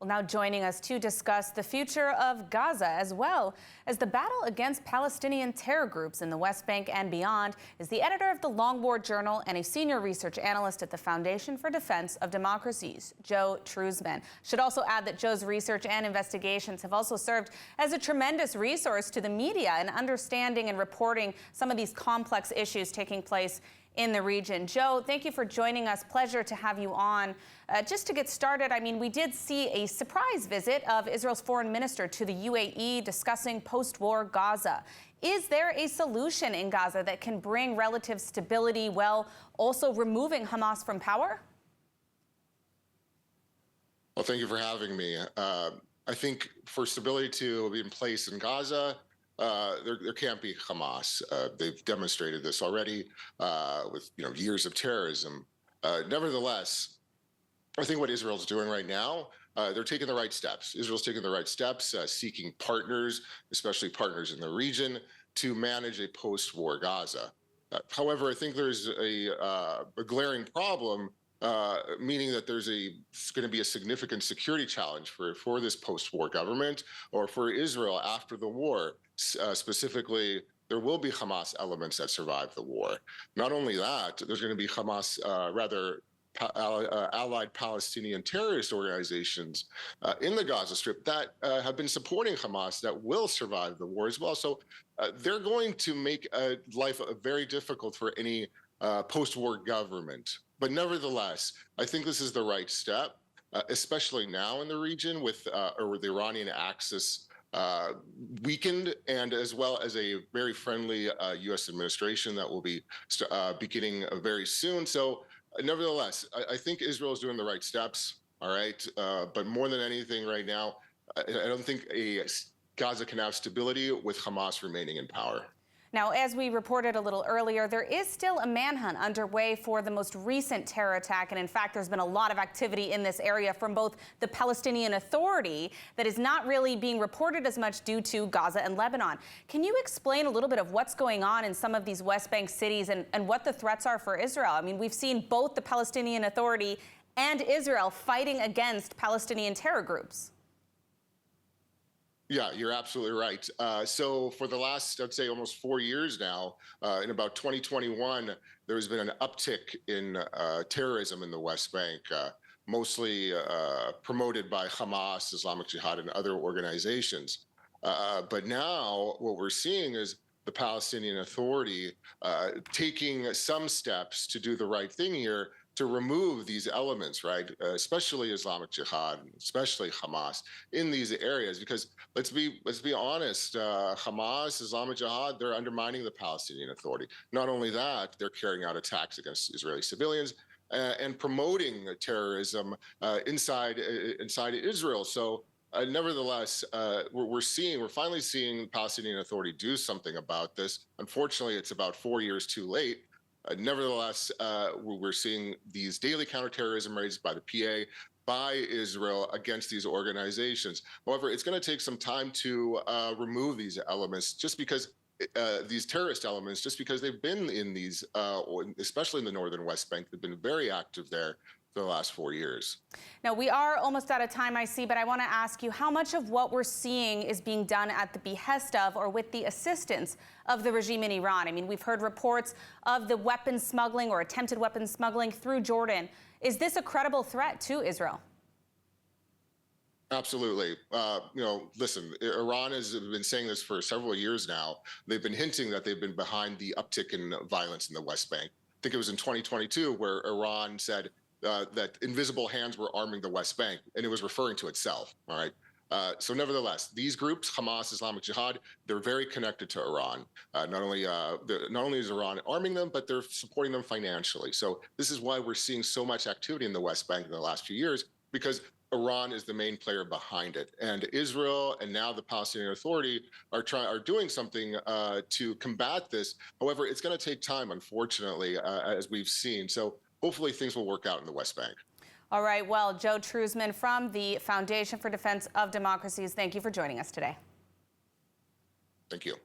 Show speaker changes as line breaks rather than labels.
Well, now joining us to discuss the future of Gaza as well as the battle against Palestinian terror groups in the West Bank and beyond is the editor of the Long War Journal and a senior research analyst at the Foundation for Defense of Democracies, Joe Truzman. Should also add that Joe's research and investigations have also served as a tremendous resource to the media in understanding and reporting some of these complex issues taking place in the region. Joe, thank you for joining us. Pleasure to have you on. Just to get started, I mean, we did see a surprise visit of Israel's foreign minister to the UAE discussing post-war Gaza. Is there a solution in Gaza that can bring relative stability while also removing Hamas from power?
Well, thank you for having me. I think for stability to be in place in Gaza, there can't be Hamas. They've demonstrated this already with years of terrorism. Nevertheless, I think what Israel's doing right now, they're taking the right steps. Israel's taking the right steps, seeking partners, especially partners in the region, to manage a post-war Gaza. However, I think there's a glaring problem, meaning that there's going to be a significant security challenge for this post-war government or for Israel after the war. Specifically, there will be Hamas elements that survive the war. Not only that, there's going to be Hamas, allied Palestinian terrorist organizations in the Gaza Strip that have been supporting Hamas that will survive the war as well. So they're going to make life very difficult for any post-war government. But nevertheless, I think this is the right step, especially now in the region with the Iranian axis weakened, and as well as a very friendly U.S. administration that will be beginning very soon. So nevertheless, I think Israel is doing the right steps, all right? But more than anything right now, I don't think Gaza can have stability with Hamas remaining in power.
Now, as we reported a little earlier, there is still a manhunt underway for the most recent terror attack. And in fact, there's been a lot of activity in this area from both the Palestinian Authority that is not really being reported as much due to Gaza and Lebanon. Can you explain a little bit of what's going on in some of these West Bank cities and what the threats are for Israel? I mean, we've seen both the Palestinian Authority and Israel fighting against Palestinian terror groups.
Yeah, you're absolutely right. So for the last, I'd say, almost 4 years now, in about 2021, there has been an uptick in terrorism in the West Bank, mostly promoted by Hamas, Islamic Jihad, and other organizations. But now what we're seeing is the Palestinian Authority taking some steps to do the right thing here, to remove these elements, right? Especially Islamic Jihad, especially Hamas in these areas, because let's be honest, Hamas, Islamic Jihad, they're undermining the Palestinian Authority. Not only that, they're carrying out attacks against Israeli civilians and promoting terrorism inside Israel. So nevertheless, we're finally seeing the Palestinian Authority do something about this. Unfortunately, it's about 4 years too late. Nevertheless, we're seeing these daily counterterrorism raids by the PA, by Israel against these organizations. However, it's going to take some time to remove these elements, just because these terrorist elements, just because they've been in these, especially in the northern West Bank, they've been very active there for the last 4 years.
Now, we are almost out of time, I see, but I want to ask you, how much of what we're seeing is being done at the behest of or with the assistance of the regime in Iran? I mean, we've heard reports of the weapons smuggling or attempted weapons smuggling through Jordan. Is this a credible threat to Israel?
Absolutely. Listen, Iran has been saying this for several years now. They've been hinting that they've been behind the uptick in violence in the West Bank. I think it was in 2022 where Iran said that invisible hands were arming the West Bank, and it was referring to itself, all right? So nevertheless, these groups, Hamas, Islamic Jihad, they're very connected to Iran. Not only is Iran arming them, but they're supporting them financially. So this is why we're seeing so much activity in the West Bank in the last few years, because Iran is the main player behind it. And Israel and now the Palestinian Authority are doing something to combat this. However, it's going to take time, unfortunately, as we've seen. So hopefully things will work out in the West Bank.
All right. Well, Joe Truzman from the Foundation for Defense of Democracies, thank you for joining us today.
Thank you.